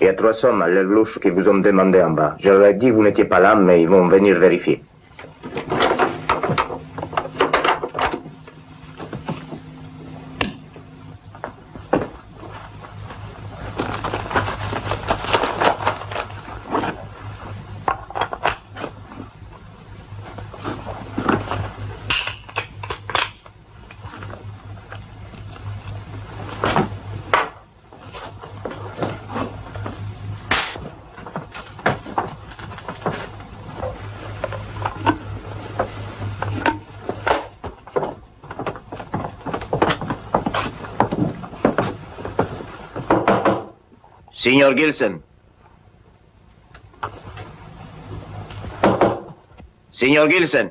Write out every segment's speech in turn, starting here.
Il y a 3 hommes à l'aile louche qui vous ont demandé en bas. Je leur ai dit que vous n'étiez pas là, mais ils vont venir vérifier. Signor Gilson. Signor Gilson.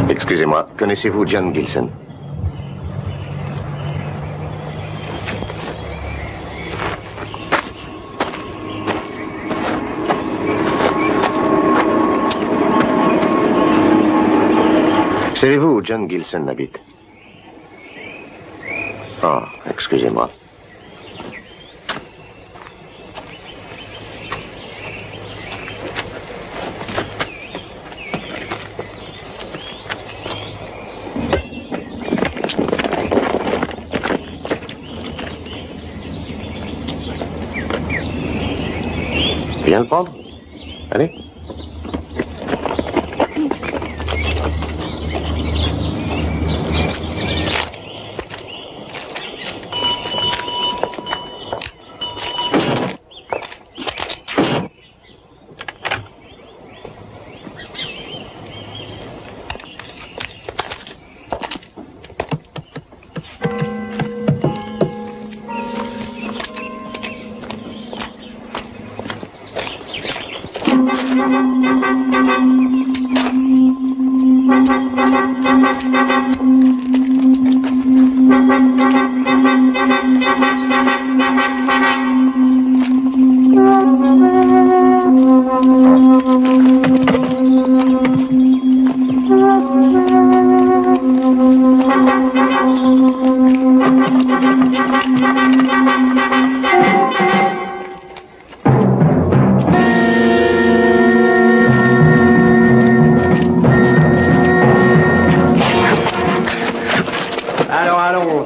Excusez-moi, connaissez-vous John Gilson? Savez-vous où John Gilson habite? Oh, excusez-moi. Viens le prendre. Allez.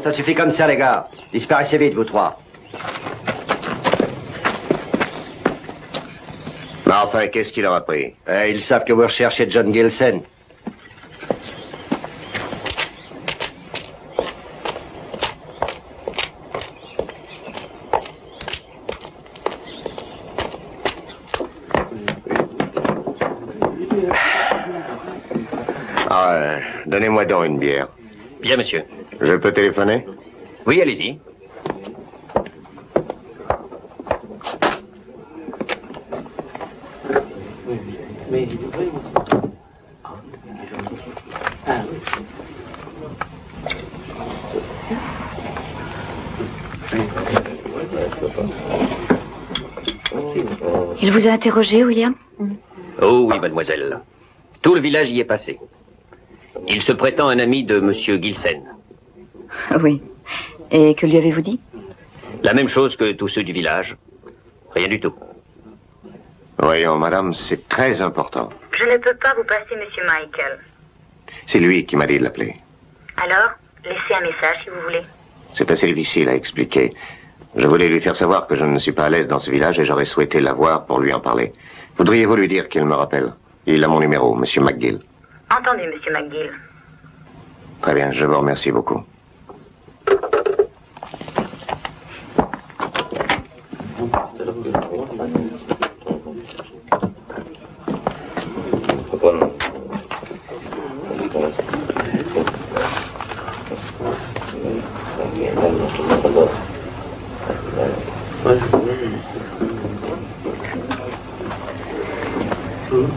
Ça suffit comme ça, les gars. Disparaissez vite, vous trois. Mais enfin, qu'est-ce qu'il leur a pris? Ils savent que vous recherchez John Gilsen. Donnez-moi donc une bière. Bien, monsieur. Je peux téléphoner? Oui, allez-y. Il vous a interrogé, William? Oh oui, mademoiselle. Tout le village y est passé. Il se prétend un ami de monsieur Gilsen. Oui. Et que lui avez-vous dit? La même chose que tous ceux du village. Rien du tout. Voyons, madame, c'est très important. Je ne peux pas vous passer monsieur Michael. C'est lui qui m'a dit de l'appeler. Alors, laissez un message si vous voulez. C'est assez difficile à expliquer. Je voulais lui faire savoir que je ne suis pas à l'aise dans ce village et j'aurais souhaité l'avoir pour lui en parler. Voudriez-vous lui dire qu'il me rappelle? Il a mon numéro, monsieur McGill. Entendu, monsieur McGill. Très bien, je vous remercie beaucoup.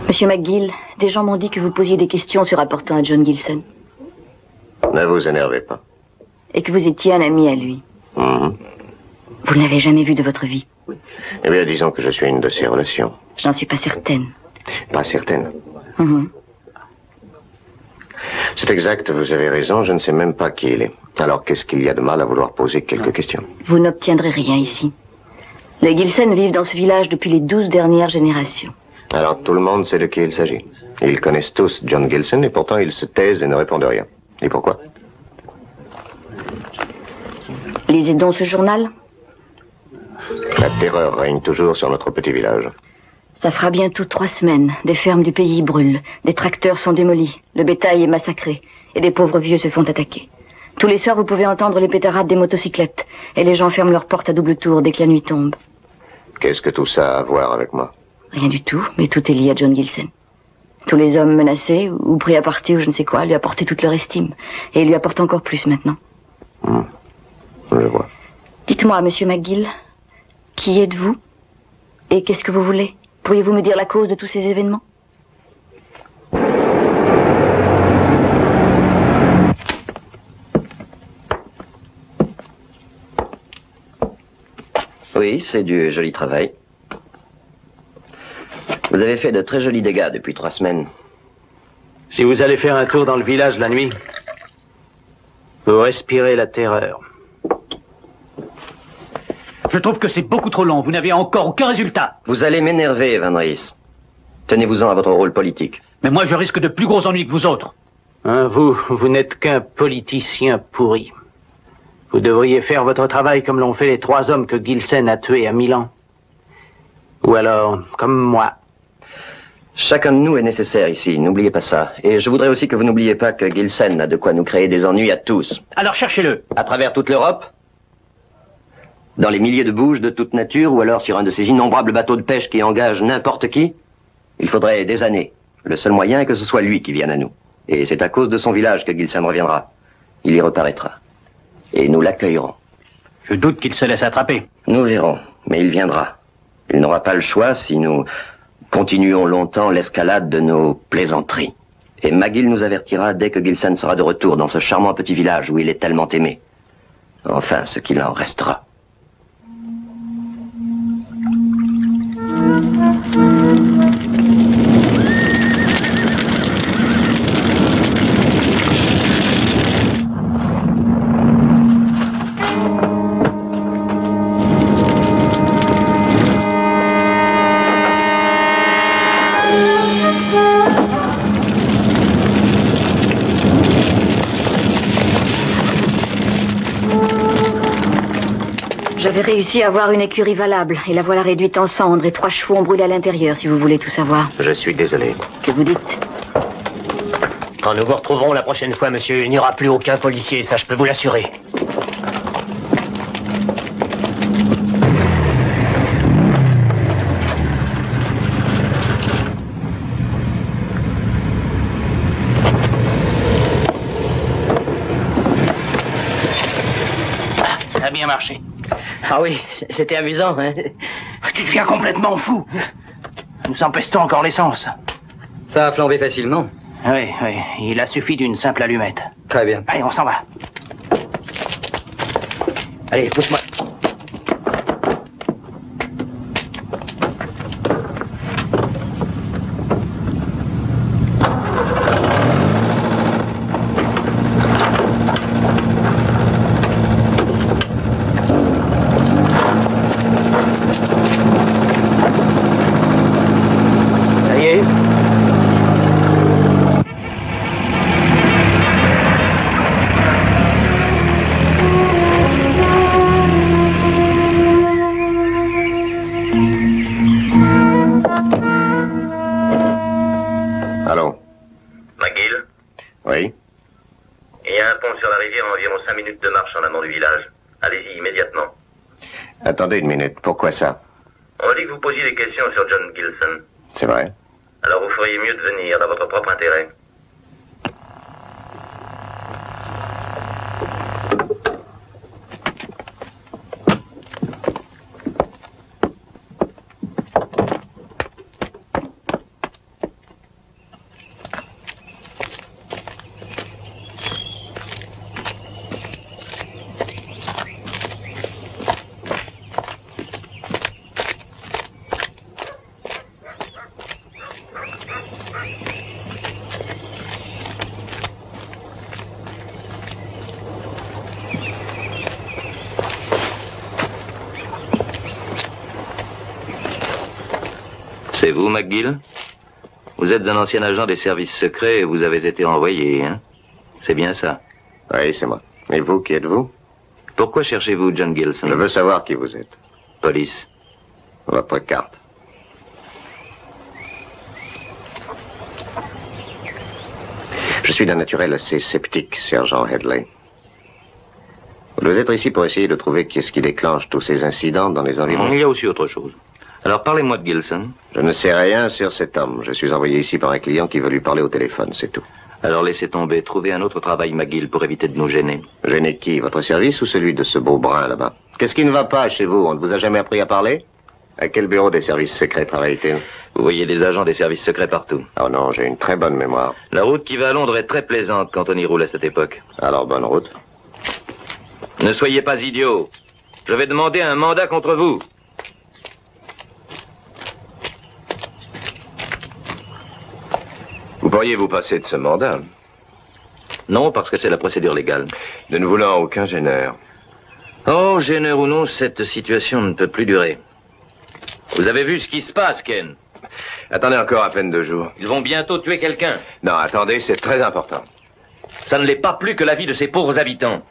Monsieur McGill, des gens m'ont dit que vous posiez des questions se rapportant à John Gilsen. Ne vous énervez pas. Et que vous étiez un ami à lui. Vous ne l'avez jamais vu de votre vie. Eh bien, disons que je suis une de ses relations. Je n'en suis pas certaine. Pas certaine. C'est exact, vous avez raison, je ne sais même pas qui il est. Alors, qu'est-ce qu'il y a de mal à vouloir poser quelques questions? Vous n'obtiendrez rien ici. Les Gilsen vivent dans ce village depuis les 12 dernières générations. Alors, tout le monde sait de qui il s'agit. Ils connaissent tous John Gilsen et pourtant ils se taisent et ne répondent rien. Et pourquoi? Lisez donc ce journal. La terreur règne toujours sur notre petit village. Ça fera bientôt 3 semaines. Des fermes du pays brûlent. Des tracteurs sont démolis. Le bétail est massacré. Et des pauvres vieux se font attaquer. Tous les soirs, vous pouvez entendre les pétarades des motocyclettes. Et les gens ferment leurs portes à double tour dès que la nuit tombe. Qu'est-ce que tout ça a à voir avec moi? Rien du tout, mais tout est lié à John Gilsen. Tous les hommes menacés, ou pris à partie, ou je ne sais quoi, lui apportaient toute leur estime. Et il lui apporte encore plus maintenant. Je vois. Dites-moi, monsieur McGill, qui êtes-vous? Et qu'est-ce que vous voulez? Pourriez-vous me dire la cause de tous ces événements? Oui, c'est du joli travail. Vous avez fait de très jolis dégâts depuis 3 semaines. Si vous allez faire un tour dans le village la nuit, vous respirez la terreur. Je trouve que c'est beaucoup trop long. Vous n'avez encore aucun résultat. Vous allez m'énerver, Van Rees. Tenez-vous-en à votre rôle politique. Mais moi, je risque de plus gros ennuis que vous autres. Hein, vous n'êtes qu'un politicien pourri. Vous devriez faire votre travail comme l'ont fait les 3 hommes que Gilsen a tués à Milan. Ou alors, comme moi. Chacun de nous est nécessaire ici, n'oubliez pas ça. Et je voudrais aussi que vous n'oubliez pas que Gilsen a de quoi nous créer des ennuis à tous. Alors cherchez-le. À travers toute l'Europe, dans les milliers de bouges de toute nature, ou alors sur un de ces innombrables bateaux de pêche qui engagent n'importe qui, il faudrait des années. Le seul moyen est que ce soit lui qui vienne à nous. Et c'est à cause de son village que Gilsen reviendra. Il y reparaîtra. Et nous l'accueillerons. Je doute qu'il se laisse attraper. Nous verrons, mais il viendra. Il n'aura pas le choix si nous Continuons longtemps l'escalade de nos plaisanteries. Et McGill nous avertira dès que Gilson sera de retour dans ce charmant petit village où il est tellement aimé. Enfin, ce qu'il en restera. J'avais réussi à avoir une écurie valable, et la voilà réduite en cendres, et 3 chevaux ont brûlé à l'intérieur, si vous voulez tout savoir. Je suis désolé. Que vous dites? Quand nous vous retrouverons la prochaine fois, monsieur, il n'y aura plus aucun policier, ça je peux vous l'assurer. Ça a bien marché. Ah oui, c'était amusant, hein. Tu deviens complètement fou. Nous empestons encore l'essence. Ça a flambé facilement. Oui, il a suffi d'une simple allumette. Très bien. Allez, on s'en va. Allez, pousse-moi. Allô? McGill, Oui? il y a un pont sur la rivière à environ 5 minutes de marche en amont du village. Allez-y immédiatement. Attendez une minute. Pourquoi ça? On m'a dit que vous posiez des questions sur John Gilson. C'est vrai? Alors vous feriez mieux de venir dans votre propre intérêt. C'est vous, McGill? Vous êtes un ancien agent des services secrets et vous avez été envoyé, hein? C'est bien ça? Oui, c'est moi. Et vous, qui êtes-vous? Pourquoi cherchez-vous John Gilson? Je veux savoir qui vous êtes. Police. Votre carte. Je suis d'un naturel assez sceptique, sergent Headley. Vous devez être ici pour essayer de trouver qu'est-ce qui déclenche tous ces incidents dans les environs. Il y a aussi autre chose. Alors parlez-moi de Gilson. Je ne sais rien sur cet homme. Je suis envoyé ici par un client qui veut lui parler au téléphone, c'est tout. Alors laissez tomber, trouvez un autre travail, McGill, pour éviter de nous gêner. Gêner qui? Votre service ou celui de ce beau brun là-bas? Qu'est-ce qui ne va pas chez vous? On ne vous a jamais appris à parler? À quel bureau des services secrets travaille-t-il? Vous voyez des agents des services secrets partout. Oh non, j'ai une très bonne mémoire. La route qui va à Londres est très plaisante quand on y roule à cette époque. Alors, bonne route. Ne soyez pas idiots. Je vais demander un mandat contre vous. Vous pourriez vous passer de ce mandat? Non, parce que c'est la procédure légale. Ne nous voulant aucun gêneur. Oh, gêneur ou non, cette situation ne peut plus durer. Vous avez vu ce qui se passe, Ken? Attendez encore à peine 2 jours. Ils vont bientôt tuer quelqu'un. Non, attendez, c'est très important. Ça ne l'est pas plus que la vie de ces pauvres habitants.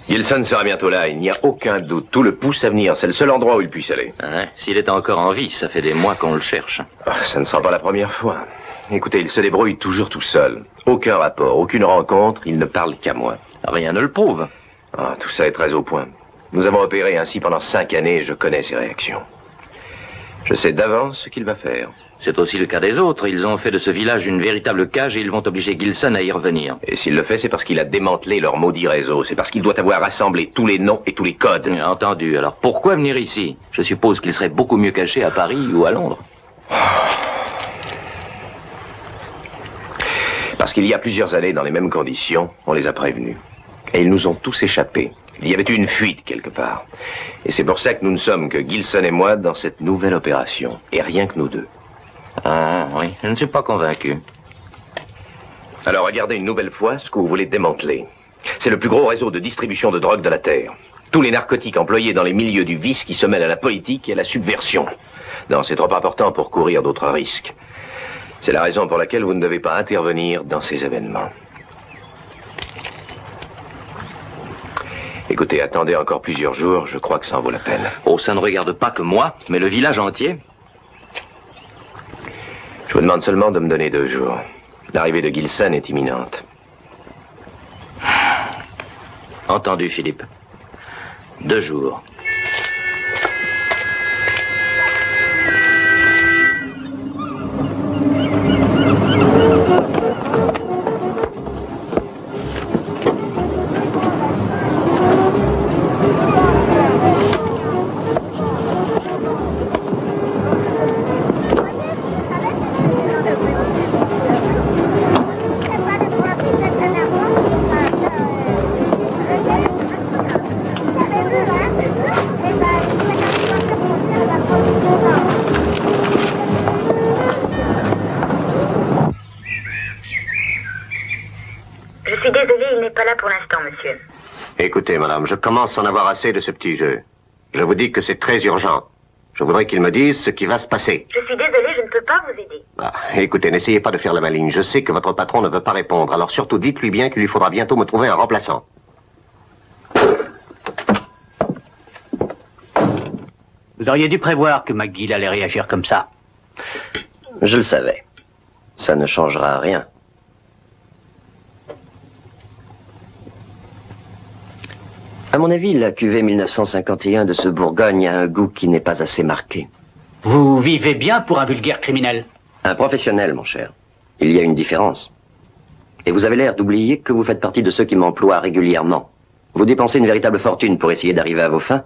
Gilson sera bientôt là, il n'y a aucun doute. Tout le pousse à venir, c'est le seul endroit où il puisse aller. Hein? S'il est encore en vie, ça fait des mois qu'on le cherche. Oh, ça ne sera pas la première fois. Écoutez, il se débrouille toujours tout seul. Aucun rapport, aucune rencontre, il ne parle qu'à moi. Rien ne le prouve. Ah, tout ça est très au point. Nous avons opéré ainsi pendant 5 années et je connais ses réactions. Je sais d'avance ce qu'il va faire. C'est aussi le cas des autres. Ils ont fait de ce village une véritable cage et ils vont obliger Gilson à y revenir. Et s'il le fait, c'est parce qu'il a démantelé leur maudit réseau. C'est parce qu'il doit avoir rassemblé tous les noms et tous les codes. Entendu. Alors pourquoi venir ici? Je suppose qu'il serait beaucoup mieux caché à Paris ou à Londres. Parce qu'il y a plusieurs années, dans les mêmes conditions, on les a prévenus. Et ils nous ont tous échappé. Il y avait eu une fuite quelque part. Et c'est pour ça que nous ne sommes que Gilson et moi dans cette nouvelle opération. Et rien que nous deux. Ah oui, je ne suis pas convaincu. Alors regardez une nouvelle fois ce que vous voulez démanteler. C'est le plus gros réseau de distribution de drogue de la Terre. Tous les narcotiques employés dans les milieux du vice qui se mêlent à la politique et à la subversion. Non, c'est trop important pour courir d'autres risques. C'est la raison pour laquelle vous ne devez pas intervenir dans ces événements. Écoutez, attendez encore plusieurs jours, je crois que ça en vaut la peine. Oh, ça ne regarde pas que moi, mais le village entier. Je vous demande seulement de me donner 2 jours. L'arrivée de Gilson est imminente. Entendu, Philippe. 2 jours. Je suis désolée, il n'est pas là pour l'instant, monsieur. Écoutez, madame, je commence à en avoir assez de ce petit jeu. Je vous dis que c'est très urgent. Je voudrais qu'il me dise ce qui va se passer. Je suis désolée, je ne peux pas vous aider. Ah, écoutez, n'essayez pas de faire la maligne. Je sais que votre patron ne veut pas répondre. Alors surtout, dites-lui bien qu'il lui faudra bientôt me trouver un remplaçant. Vous auriez dû prévoir que McGill allait réagir comme ça. Je le savais. Ça ne changera rien. À mon avis, la cuvée 1951 de ce Bourgogne a un goût qui n'est pas assez marqué. Vous vivez bien pour un vulgaire criminel. Un professionnel, mon cher. Il y a une différence. Et vous avez l'air d'oublier que vous faites partie de ceux qui m'emploient régulièrement. Vous dépensez une véritable fortune pour essayer d'arriver à vos fins.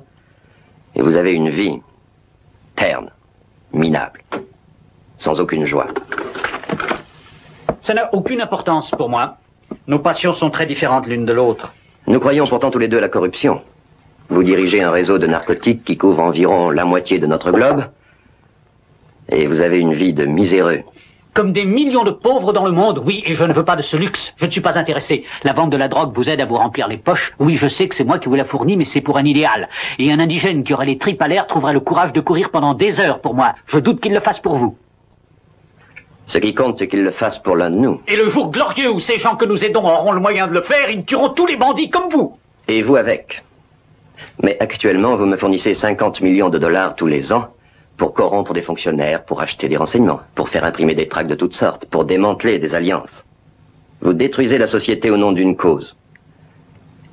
Et vous avez une vie terne, minable, sans aucune joie. Ça n'a aucune importance pour moi. Nos passions sont très différentes l'une de l'autre. Nous croyons pourtant tous les deux à la corruption. Vous dirigez un réseau de narcotiques qui couvre environ la moitié de notre globe. Et vous avez une vie de miséreux. Comme des millions de pauvres dans le monde, oui, et je ne veux pas de ce luxe. Je ne suis pas intéressé. La vente de la drogue vous aide à vous remplir les poches. Oui, je sais que c'est moi qui vous la fournis, mais c'est pour un idéal. Et un indigène qui aurait les tripes à l'air trouverait le courage de courir pendant des heures pour moi. Je doute qu'il le fasse pour vous. Ce qui compte, c'est qu'il le fasse pour l'un de nous. Et le jour glorieux où ces gens que nous aidons auront le moyen de le faire, ils tueront tous les bandits comme vous. Et vous avec. Mais actuellement, vous me fournissez 50 millions de dollars tous les ans pour corrompre des fonctionnaires, pour acheter des renseignements, pour faire imprimer des tracts de toutes sortes, pour démanteler des alliances. Vous détruisez la société au nom d'une cause.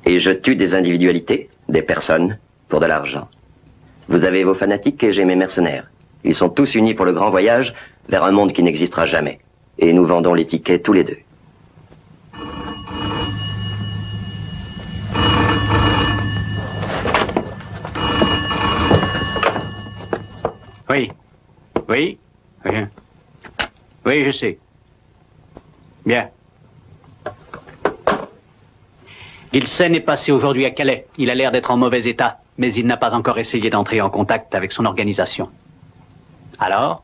Et je tue des individualités, des personnes, pour de l'argent. Vous avez vos fanatiques et j'ai mes mercenaires. Ils sont tous unis pour le grand voyage vers un monde qui n'existera jamais. Et nous vendons les tickets tous les deux. Oui. Oui. Rien. Oui, je sais. Bien. Gilson est passé aujourd'hui à Calais. Il a l'air d'être en mauvais état, mais il n'a pas encore essayé d'entrer en contact avec son organisation. Alors ?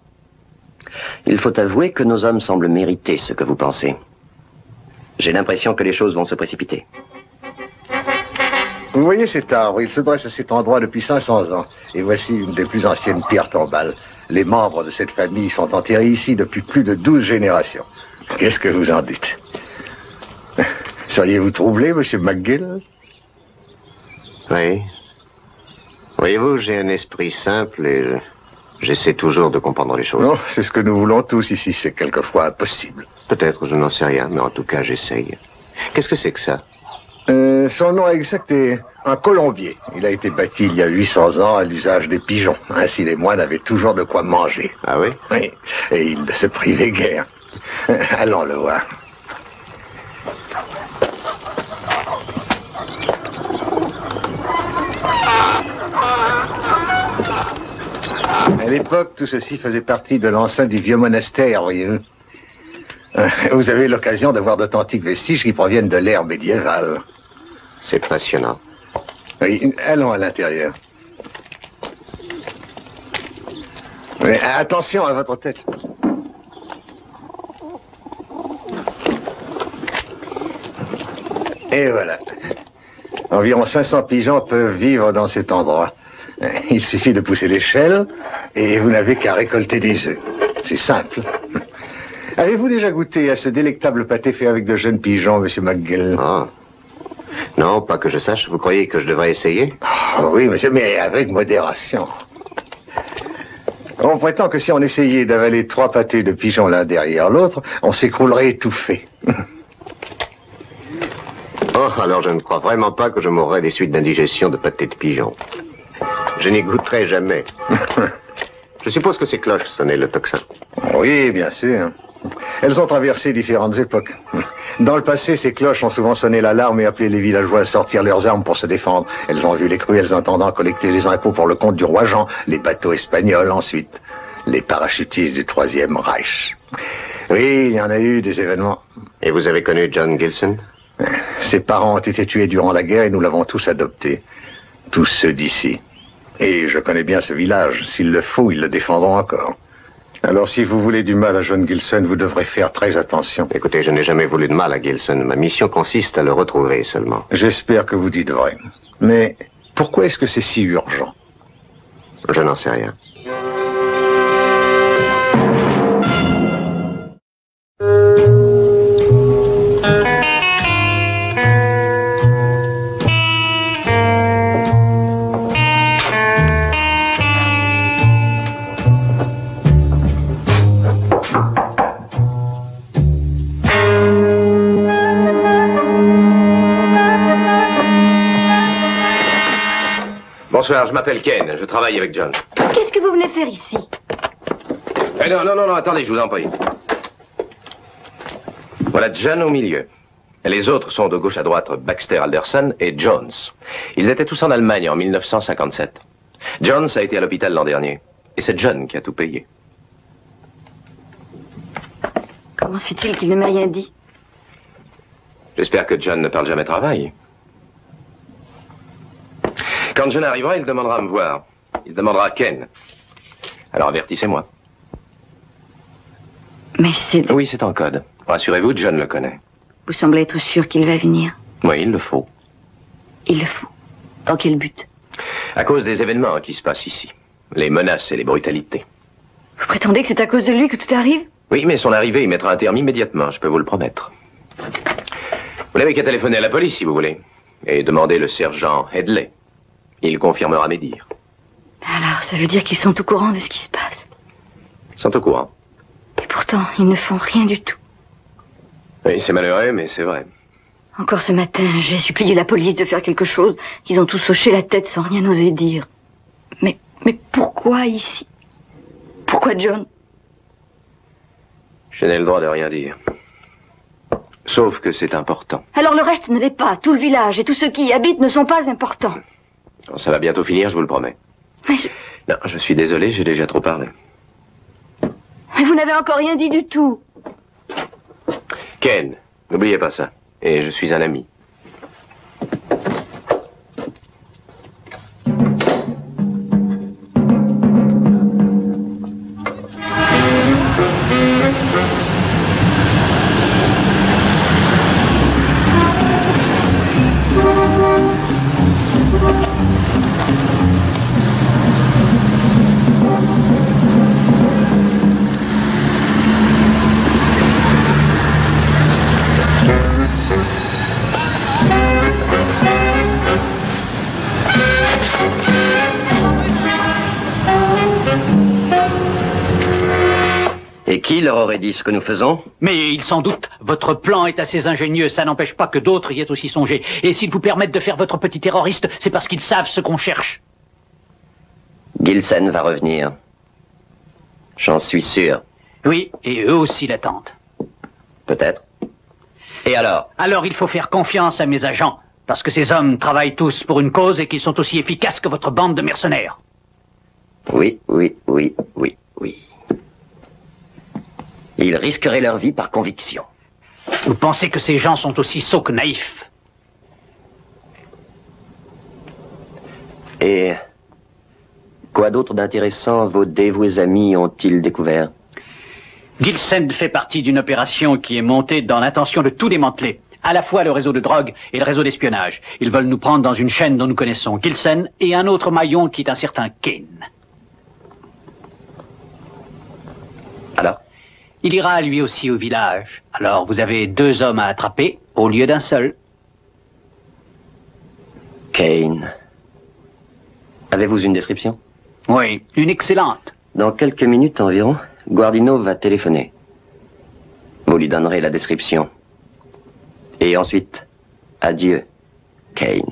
Il faut avouer que nos hommes semblent mériter ce que vous pensez. J'ai l'impression que les choses vont se précipiter. Vous voyez cet arbre, il se dresse à cet endroit depuis 500 ans. Et voici une des plus anciennes pierres tombales. Les membres de cette famille sont enterrés ici depuis plus de 12 générations. Qu'est-ce que vous en dites? Seriez-vous troublé, monsieur McGill? Oui. Voyez-vous, j'ai un esprit simple et j'essaie toujours de comprendre les choses. Non, c'est ce que nous voulons tous ici. C'est quelquefois impossible. Peut-être, je n'en sais rien, mais en tout cas, j'essaye. Qu'est-ce que c'est que ça? Son nom exact est un colombier. Il a été bâti il y a 800 ans à l'usage des pigeons. Ainsi, les moines avaient toujours de quoi manger. Ah oui? Oui, et ils ne se privaient guère. Allons le voir. À l'époque, tout ceci faisait partie de l'enceinte du vieux monastère, voyez-vous. Vous avez l'occasion de voir d'authentiques vestiges qui proviennent de l'ère médiévale. C'est passionnant. Oui, allons à l'intérieur. Mais attention à votre tête. Et voilà. Environ 500 pigeons peuvent vivre dans cet endroit. Il suffit de pousser l'échelle et vous n'avez qu'à récolter des œufs. C'est simple. Avez-vous déjà goûté à ce délectable pâté fait avec de jeunes pigeons, monsieur McGill? Ah. Non, pas que je sache. Vous croyez que je devrais essayer? Oh, oui, monsieur, mais avec modération. On prétend que si on essayait d'avaler 3 pâtés de pigeons l'un derrière l'autre, on s'écroulerait étouffé. Oh, alors je ne crois vraiment pas que je mourrai des suites d'indigestion de pâté de pigeon. Je n'y goûterai jamais. Je suppose que ces cloches sonnaient le tocsin. Oui, bien sûr. Elles ont traversé différentes époques. Dans le passé, ces cloches ont souvent sonné l'alarme et appelé les villageois à sortir leurs armes pour se défendre. Elles ont vu les cruels intendants collecter les impôts pour le compte du roi Jean, les bateaux espagnols ensuite, les parachutistes du Troisième Reich. Oui, il y en a eu des événements. Et vous avez connu John Gilson? Ses parents ont été tués durant la guerre et nous l'avons tous adopté. Tous ceux d'ici. Et je connais bien ce village. S'il le faut, ils le défendront encore. Alors, si vous voulez du mal à John Gilson, vous devrez faire très attention. Écoutez, je n'ai jamais voulu de mal à Gilson. Ma mission consiste à le retrouver seulement. J'espère que vous dites vrai. Mais pourquoi est-ce que c'est si urgent? Je n'en sais rien. Bonsoir, je m'appelle Ken, je travaille avec John. Qu'est-ce que vous venez faire ici? Non, attendez, je vous en prie. Voilà John au milieu. Et les autres sont de gauche à droite Baxter, Alderson et Jones. Ils étaient tous en Allemagne en 1957. Jones a été à l'hôpital l'an dernier. Et c'est John qui a tout payé. Comment se fait-il qu'il ne m'ait rien dit? J'espère que John ne parle jamais travail. Quand John arrivera, il demandera à me voir. Il demandera à Ken. Alors avertissez-moi. Mais c'est... Oui, c'est en code. Rassurez-vous, John le connaît. Vous semblez être sûr qu'il va venir. Oui, il le faut. Il le faut. Dans quel but? À cause des événements qui se passent ici. Les menaces et les brutalités. Vous prétendez que c'est à cause de lui que tout arrive? Oui, mais son arrivée y mettra un terme immédiatement, je peux vous le promettre. Vous n'avez qu'à téléphoner à la police, si vous voulez. Et demander le sergent Headley. Il confirmera mes dires. Alors, ça veut dire qu'ils sont au courant de ce qui se passe. Ils sont au courant. Et pourtant, ils ne font rien du tout. Oui, c'est malheureux, mais c'est vrai. Encore ce matin, j'ai supplié la police de faire quelque chose. Ils ont tous hoché la tête sans rien oser dire. Mais pourquoi ici? Pourquoi John? Je n'ai le droit de rien dire. Sauf que c'est important. Alors le reste ne l'est pas. Tout le village et tous ceux qui y habitent ne sont pas importants. Ça va bientôt finir, je vous le promets. Mais Non, je suis désolé, j'ai déjà trop parlé. Mais vous n'avez encore rien dit du tout. Ken, n'oubliez pas ça. Et je suis un ami. Et qui leur aurait dit ce que nous faisons? Mais ils s'en doutent. Votre plan est assez ingénieux. Ça n'empêche pas que d'autres y aient aussi songé. Et s'ils vous permettent de faire votre petit terroriste, c'est parce qu'ils savent ce qu'on cherche. Gilsen va revenir. J'en suis sûr. Oui, et eux aussi l'attendent. Peut-être. Et alors? Alors il faut faire confiance à mes agents. Parce que ces hommes travaillent tous pour une cause et qu'ils sont aussi efficaces que votre bande de mercenaires. Oui. Ils risqueraient leur vie par conviction. Vous pensez que ces gens sont aussi sots que naïfs? Et quoi d'autre d'intéressant vos dévoués amis ont-ils découvert? Gilsen fait partie d'une opération qui est montée dans l'intention de tout démanteler. À la fois le réseau de drogue et le réseau d'espionnage. Ils veulent nous prendre dans une chaîne dont nous connaissons Gilsen et un autre maillon qui est un certain Kane. Alors? Il ira lui aussi au village. Alors vous avez 2 hommes à attraper au lieu d'un seul. Kane. Avez-vous une description? Oui, une excellente. Dans quelques minutes environ, Guardino va téléphoner. Vous lui donnerez la description. Et ensuite, adieu, Kane.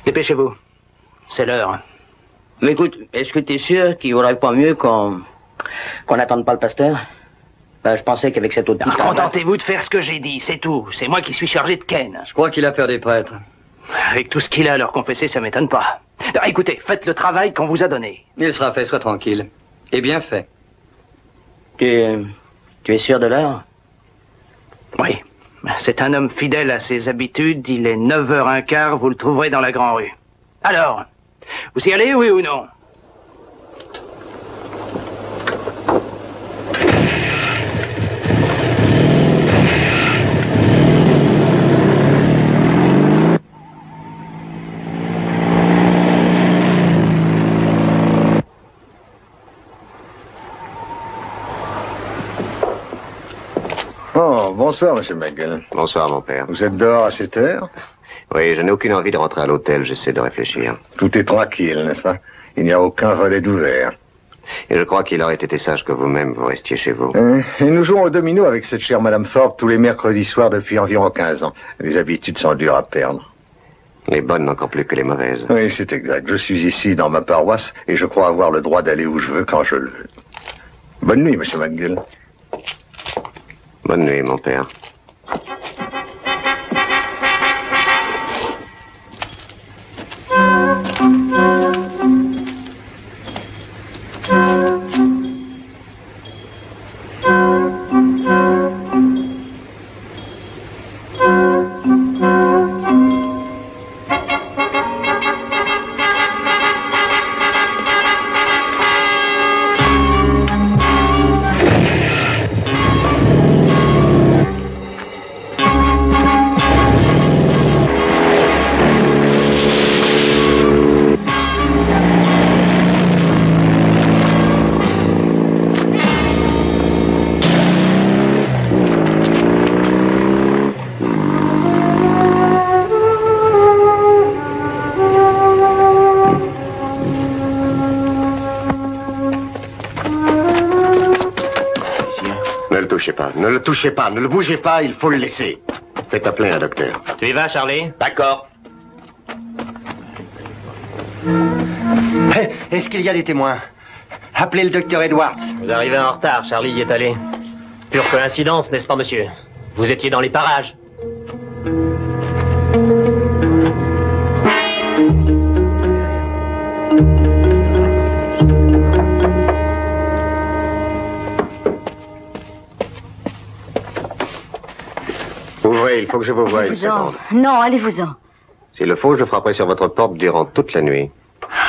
Dépêchez-vous. C'est l'heure. Mais écoute, est-ce que t'es sûr qu'il vaudrait pas mieux qu'on n'attende pas le pasteur? Ben, je pensais qu'avec cette autre... Contentez-vous de faire ce que j'ai dit, c'est tout. C'est moi qui suis chargé de Ken. Je crois qu'il a peur des prêtres. Avec tout ce qu'il a à leur confesser, ça m'étonne pas. Alors, écoutez, faites le travail qu'on vous a donné. Il sera fait, sois tranquille. Et bien fait. Tu es sûr de l'heure? Oui. C'est un homme fidèle à ses habitudes. Il est 9h15, vous le trouverez dans la Grand Rue. Alors, vous y allez, oui ou non? Oh, bonsoir, monsieur McGill. Bonsoir, mon père. Vous êtes dehors à cette heure? Oui, je n'ai aucune envie de rentrer à l'hôtel, j'essaie de réfléchir. Tout est tranquille, n'est-ce pas? Il n'y a aucun relais d'ouvert. Et je crois qu'il aurait été sage que vous-même vous restiez chez vous. Et nous jouons au domino avec cette chère Madame Thorpe tous les mercredis soirs depuis environ 15 ans. Les habitudes sont dures à perdre. Les bonnes encore plus que les mauvaises. Oui, c'est exact. Je suis ici dans ma paroisse et je crois avoir le droit d'aller où je veux quand je le veux. Bonne nuit, monsieur McGill. Bonne nuit, mon père. Ne le touchez pas, ne le bougez pas, il faut le laisser. Faites appeler un docteur. Tu y vas, Charlie? D'accord. Est-ce qu'il y a des témoins? Appelez le docteur Edwards. Vous arrivez en retard, Charlie y est allé. Pure coïncidence, n'est-ce pas, monsieur? Vous étiez dans les parages. Ouvrez, il faut que je vous voie une seconde. Non, allez-vous-en. S'il le faut, je frapperai sur votre porte durant toute la nuit.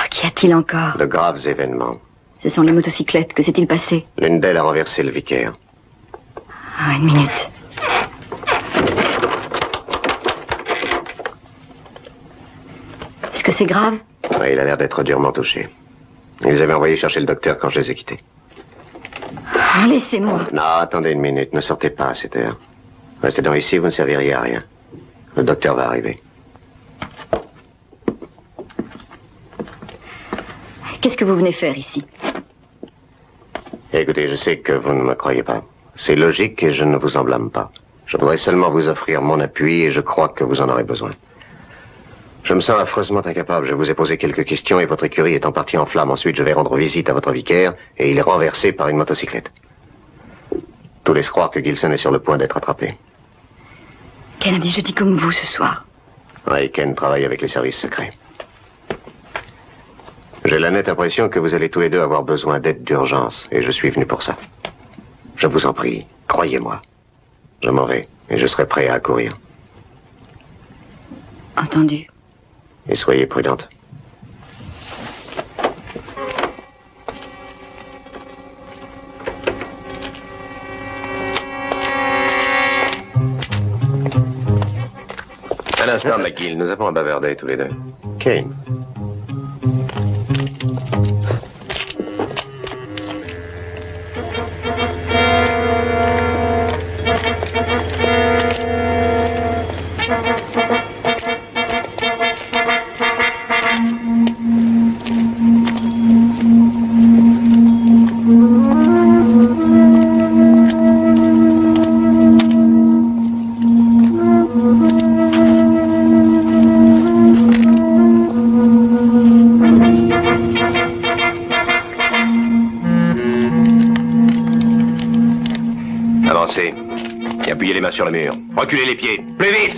Qu'y a-t-il encore? De graves événements. Ce sont les motocyclettes. Que s'est-il passé? L'une d'elles a renversé le vicaire. Ah, une minute. Est-ce que c'est grave? Oui, il a l'air d'être durement touché. Ils avaient envoyé chercher le docteur quand je les ai quittés. Ah, laissez-moi. Non, attendez une minute, ne sortez pas à cette heure. Restez donc ici, vous ne serviriez à rien. Le docteur va arriver. Qu'est-ce que vous venez faire ici? Écoutez, je sais que vous ne me croyez pas. C'est logique et je ne vous en blâme pas. Je voudrais seulement vous offrir mon appui et je crois que vous en aurez besoin. Je me sens affreusement incapable. Je vous ai posé quelques questions et votre écurie est en partie en flammes. Ensuite, je vais rendre visite à votre vicaire et il est renversé par une motocyclette. Tout laisse croire que Gilson est sur le point d'être attrapé. Ken a dit jeudi comme vous ce soir. Oui, Ken travaille avec les services secrets. J'ai la nette impression que vous allez tous les deux avoir besoin d'aide d'urgence et je suis venu pour ça. Je vous en prie, croyez-moi. Je m'en vais et je serai prêt à accourir. Entendu. Et soyez prudente. Un instant, McGill, nous avons un bavardé tous les deux. Kane. Avancez. Et appuyez les mains sur le mur. Reculez les pieds. Plus vite!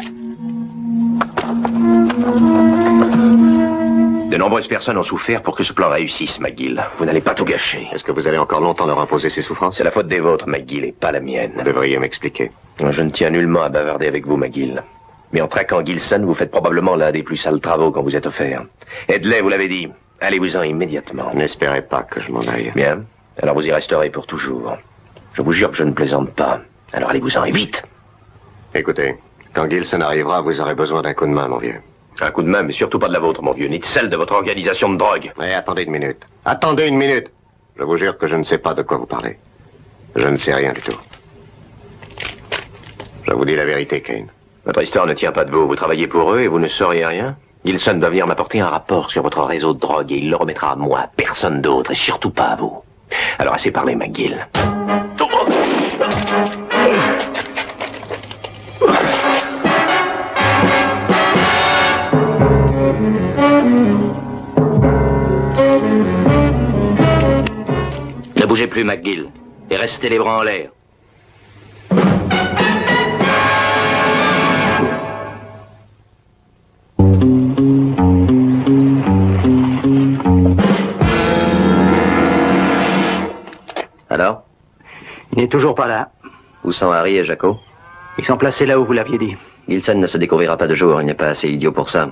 De nombreuses personnes ont souffert pour que ce plan réussisse, McGill. Vous n'allez pas tout gâcher. Est-ce que vous allez encore longtemps leur imposer ces souffrances? C'est la faute des vôtres, McGill, et pas la mienne. Vous devriez m'expliquer. Je ne tiens nullement à bavarder avec vous, McGill. Mais en traquant Gilson, vous faites probablement l'un des plus sales travaux qu'on vous ait offert. Aide-les, vous l'avez dit. Allez-vous-en immédiatement. N'espérez pas que je m'en aille. Bien. Alors vous y resterez pour toujours. Je vous jure que je ne plaisante pas. Alors allez-vous-en et vite. Écoutez, quand Gilson arrivera, vous aurez besoin d'un coup de main, mon vieux. Un coup de main, mais surtout pas de la vôtre, mon vieux, ni de celle de votre organisation de drogue. Mais attendez une minute. Attendez une minute. Je vous jure que je ne sais pas de quoi vous parlez. Je ne sais rien du tout. Je vous dis la vérité, Kane. Votre histoire ne tient pas de vous. Vous travaillez pour eux et vous ne sauriez rien. Gilson doit venir m'apporter un rapport sur votre réseau de drogue et il le remettra à moi, à personne d'autre, et surtout pas à vous. Alors assez parlé, McGill. Ne bougez plus, McGill, et restez les bras en l'air. Alors? Il n'est toujours pas là. Où sont Harry et Jaco? Ils sont placés là où vous l'aviez dit. Gilson ne se découvrira pas de jour, il n'est pas assez idiot pour ça.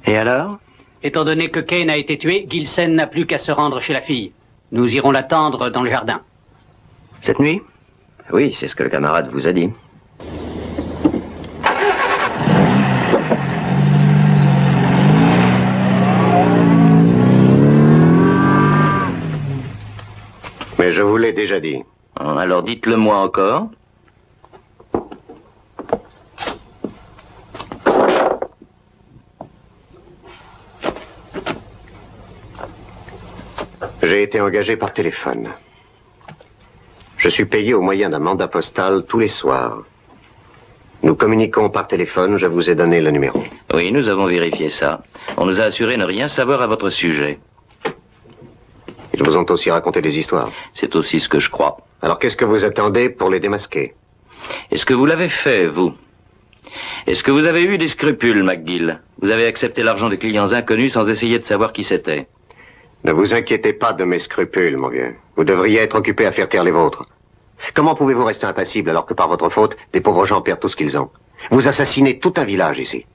Et alors? Étant donné que Kane a été tué, Gilson n'a plus qu'à se rendre chez la fille. Nous irons l'attendre dans le jardin. Cette nuit? Oui, c'est ce que le camarade vous a dit. Mais je vous l'ai déjà dit. Alors dites-le moi encore. J'ai été engagé par téléphone. Je suis payé au moyen d'un mandat postal tous les soirs. Nous communiquons par téléphone, je vous ai donné le numéro. Oui, nous avons vérifié ça. On nous a assuré ne rien savoir à votre sujet. Ils vous ont aussi raconté des histoires. C'est aussi ce que je crois. Alors qu'est-ce que vous attendez pour les démasquer? Est-ce que vous l'avez fait, vous? Est-ce que vous avez eu des scrupules, McGill? Vous avez accepté l'argent de clients inconnus sans essayer de savoir qui c'était. Ne vous inquiétez pas de mes scrupules, mon vieux. Vous devriez être occupé à faire taire les vôtres. Comment pouvez-vous rester impassible alors que par votre faute, des pauvres gens perdent tout ce qu'ils ont? Vous assassinez tout un village ici.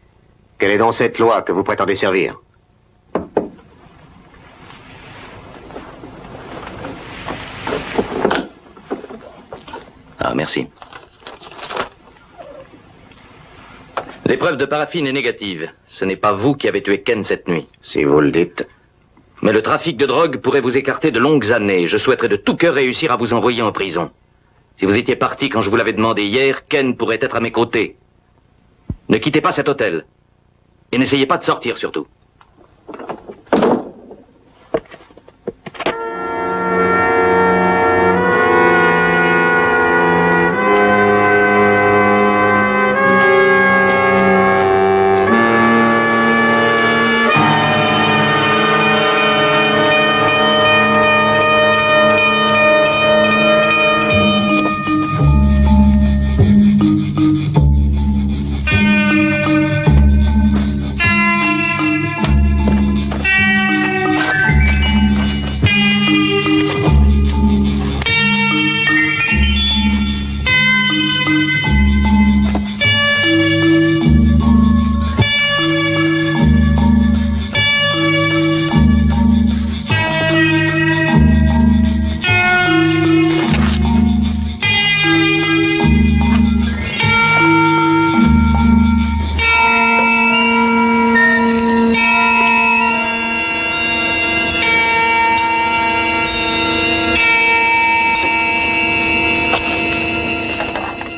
Quelle est donc cette loi que vous prétendez servir? merci. L'épreuve de paraffine est négative. Ce n'est pas vous qui avez tué Ken cette nuit. Si vous le dites. Mais le trafic de drogue pourrait vous écarter de longues années. Je souhaiterais de tout cœur réussir à vous envoyer en prison. Si vous étiez parti quand je vous l'avais demandé hier, Ken pourrait être à mes côtés. Ne quittez pas cet hôtel. Et n'essayez pas de sortir, surtout.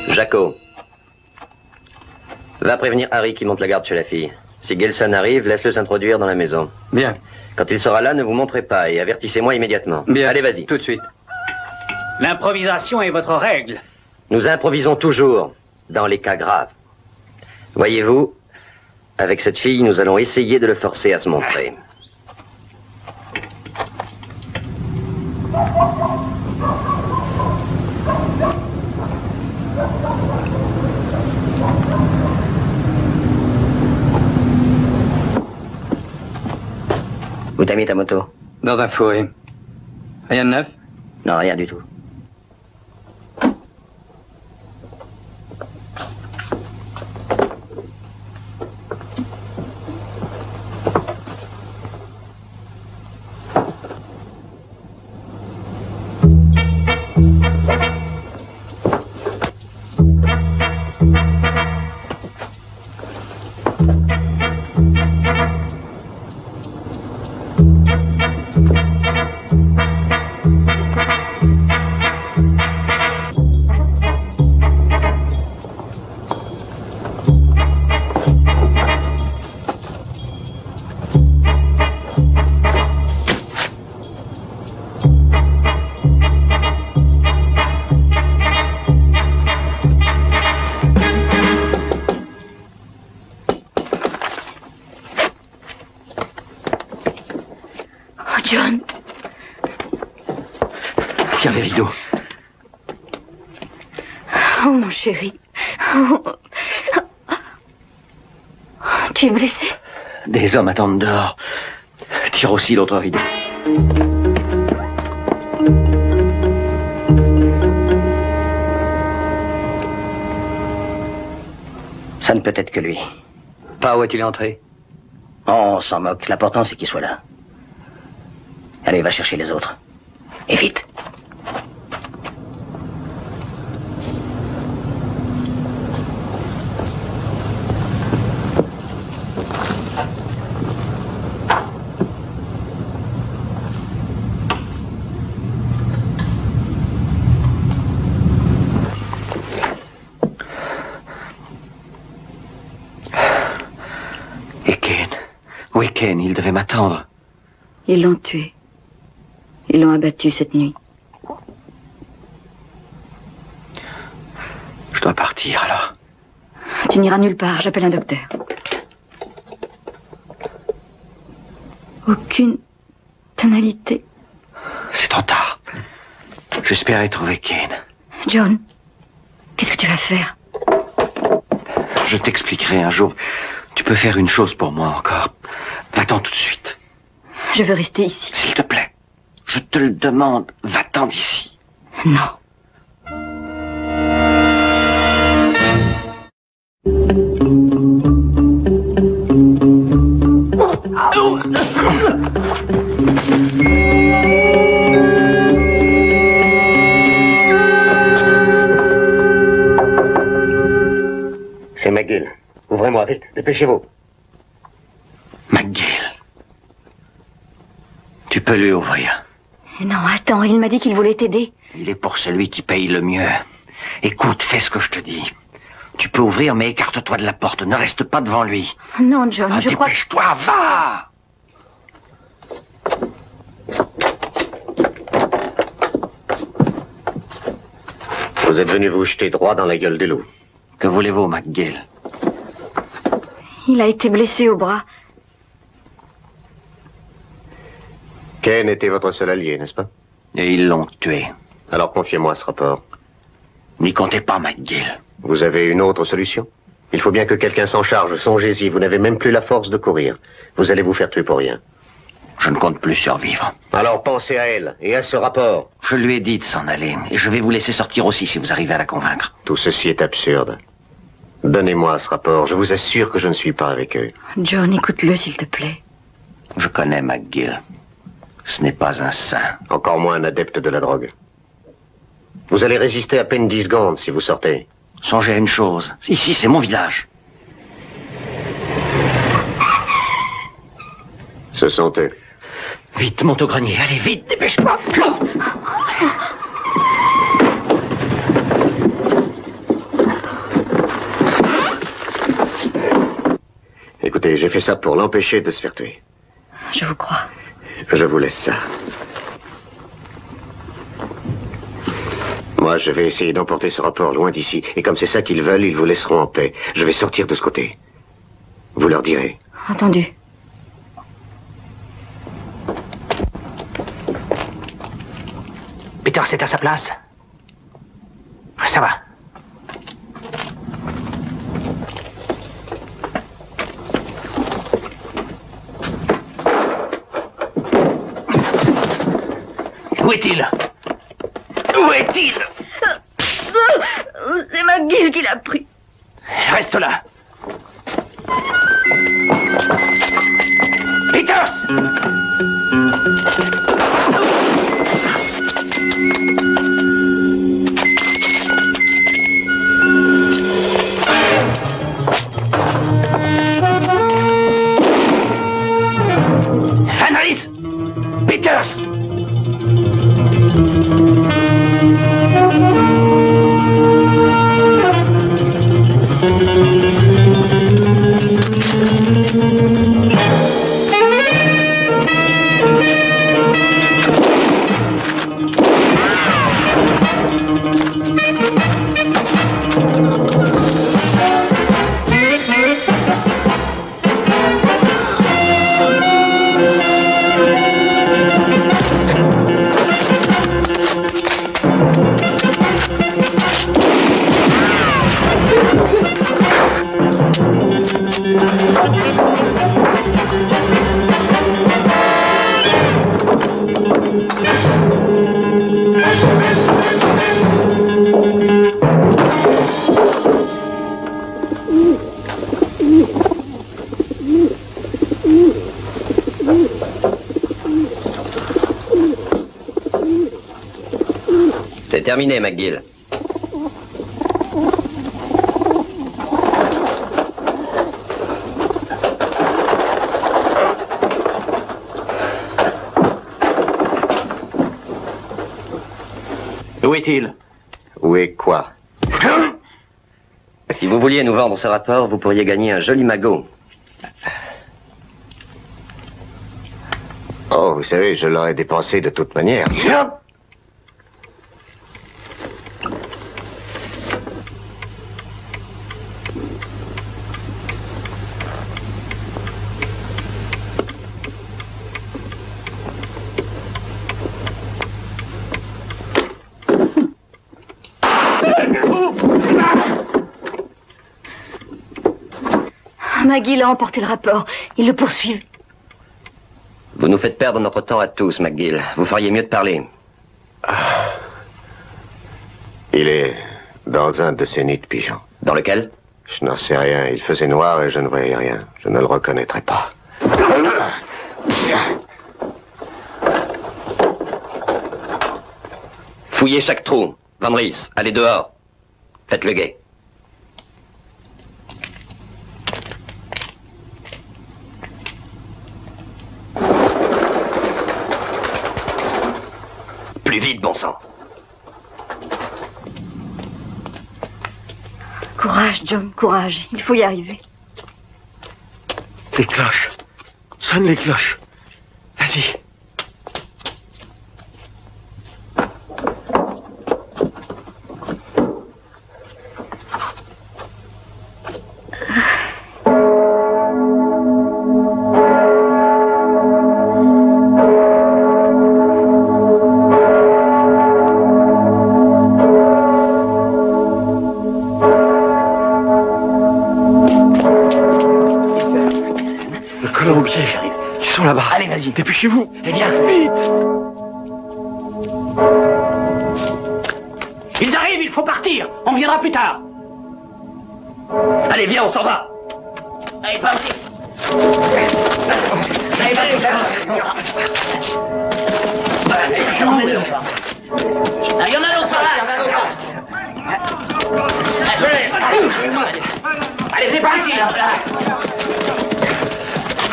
Jaco, va prévenir Harry qui monte la garde chez la fille. Si Gilson arrive, laisse-le s'introduire dans la maison. Bien. Quand il sera là, ne vous montrez pas et avertissez-moi immédiatement. Bien. Allez, vas-y. Tout de suite. L'improvisation est votre règle. Nous improvisons toujours, dans les cas graves. Voyez-vous, avec cette fille, nous allons essayer de le forcer à se montrer. Où t'as mis ta moto? Dans un fourré. Rien de neuf? Non, rien du tout. John. Tire les rideaux. Oh, mon chéri. Oh. Tu es blessé? Des hommes attendent dehors. Tire aussi l'autre rideau. Ça ne peut être que lui. Pas où est-il entré? Oh, on s'en moque. L'important, c'est qu'il soit là. Allez, va chercher les autres. Et vite. Et Ken? Où est Ken? Il devait m'attendre. Ils l'ont tué. Ils l'ont abattu cette nuit. Je dois partir, alors. Tu n'iras nulle part, j'appelle un docteur. Aucune tonalité. C'est trop tard. J'espérais trouver Ken. John, qu'est-ce que tu vas faire? Je t'expliquerai un jour. Tu peux faire une chose pour moi encore. Va-t'en tout de suite. Je veux rester ici. S'il te plaît. Je te le demande. Va-t'en d'ici. Non. Ouvrez-moi, vite, dépêchez-vous. McGill. Tu peux lui ouvrir. Non, attends, il m'a dit qu'il voulait t'aider. Il est pour celui qui paye le mieux. Écoute, fais ce que je te dis. Tu peux ouvrir, mais écarte-toi de la porte. Ne reste pas devant lui. Non, John, je crois... Dépêche-toi, va! Vous êtes venu vous jeter droit dans la gueule des loups. Que voulez-vous, McGill? Il a été blessé au bras. Ken était votre seul allié, n'est-ce pas? Et ils l'ont tué. Alors confiez-moi ce rapport. N'y comptez pas, McGill. Vous avez une autre solution? Il faut bien que quelqu'un s'en charge. Songez-y, vous n'avez même plus la force de courir. Vous allez vous faire tuer pour rien. Je ne compte plus survivre. Alors pensez à elle et à ce rapport. Je lui ai dit de s'en aller. Et je vais vous laisser sortir aussi si vous arrivez à la convaincre. Tout ceci est absurde. Donnez-moi ce rapport. Je vous assure que je ne suis pas avec eux. John, écoute-le, s'il te plaît. Je connais McGill. Ce n'est pas un saint. Encore moins un adepte de la drogue. Vous allez résister à peine 10 secondes si vous sortez. Songez à une chose. Ici, c'est mon village. Ce sont eux. Vite, monte au grenier. Allez, vite, dépêche-toi. Écoutez, j'ai fait ça pour l'empêcher de se faire tuer. Je vous crois. Je vous laisse ça. Moi, je vais essayer d'emporter ce rapport loin d'ici. Et comme c'est ça qu'ils veulent, ils vous laisseront en paix. Je vais sortir de ce côté. Vous leur direz. Entendu. Peter, c'est à sa place? Ça va. Où est-il? Où est-il? C'est McGill qui l'a pris. Reste là. Peters! Van Peters! C'est terminé, McGill. Où est-il? Où est quoi? Si vous vouliez nous vendre ce rapport, vous pourriez gagner un joli magot. Oh, vous savez, je l'aurais dépensé de toute manière. McGill a emporté le rapport. Ils le poursuivent. Vous nous faites perdre notre temps à tous, McGill. Vous feriez mieux de parler. Il est dans un de ces nids de pigeons. Dans lequel? Je n'en sais rien. Il faisait noir et je ne voyais rien. Je ne le reconnaîtrai pas. Fouillez chaque trou. Van Ries, allez dehors. Faites le guet. plus vite, bon sang. Courage, John, courage. Il faut y arriver. Les cloches. Sonne les cloches. Vas-y. Ils sont là-bas. Allez, vas-y. Dépêchez-vous. Eh bien, vite. Ils arrivent, il faut partir. On viendra plus tard. Allez, viens, on s'en va. Allez, pas aussi. Allez, il y en a d'autres, ça va. Allez, venez par ici.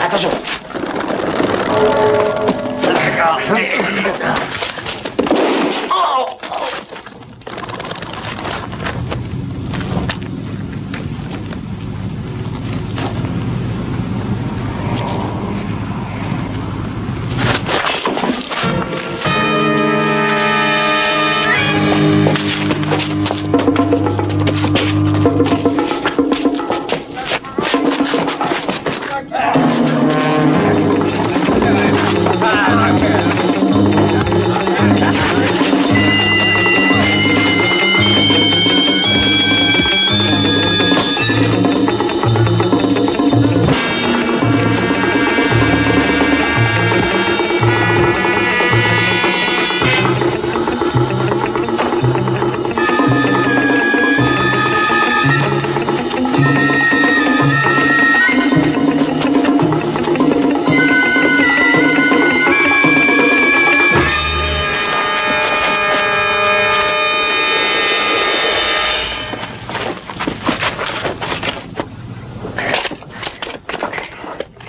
Attention. D'accord. Oh.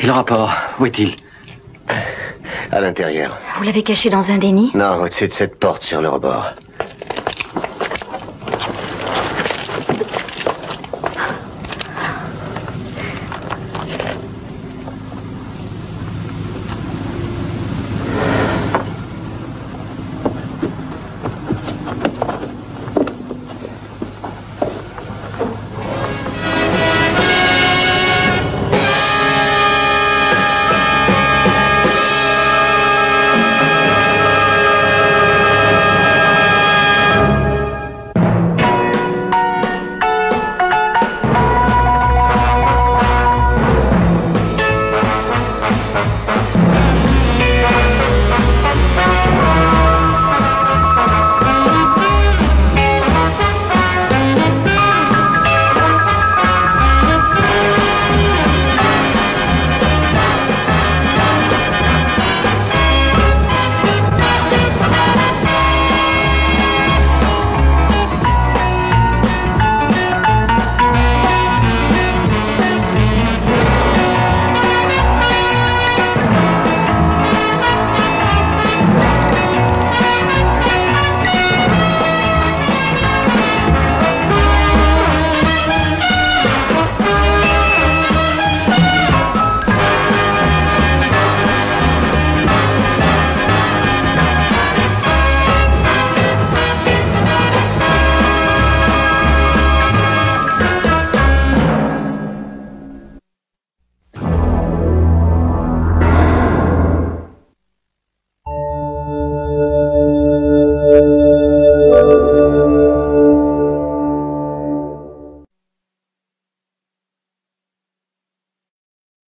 Et le rapport, où est-il? À l'intérieur. Vous l'avez caché dans un des nids? Non, au-dessus de cette porte sur le rebord.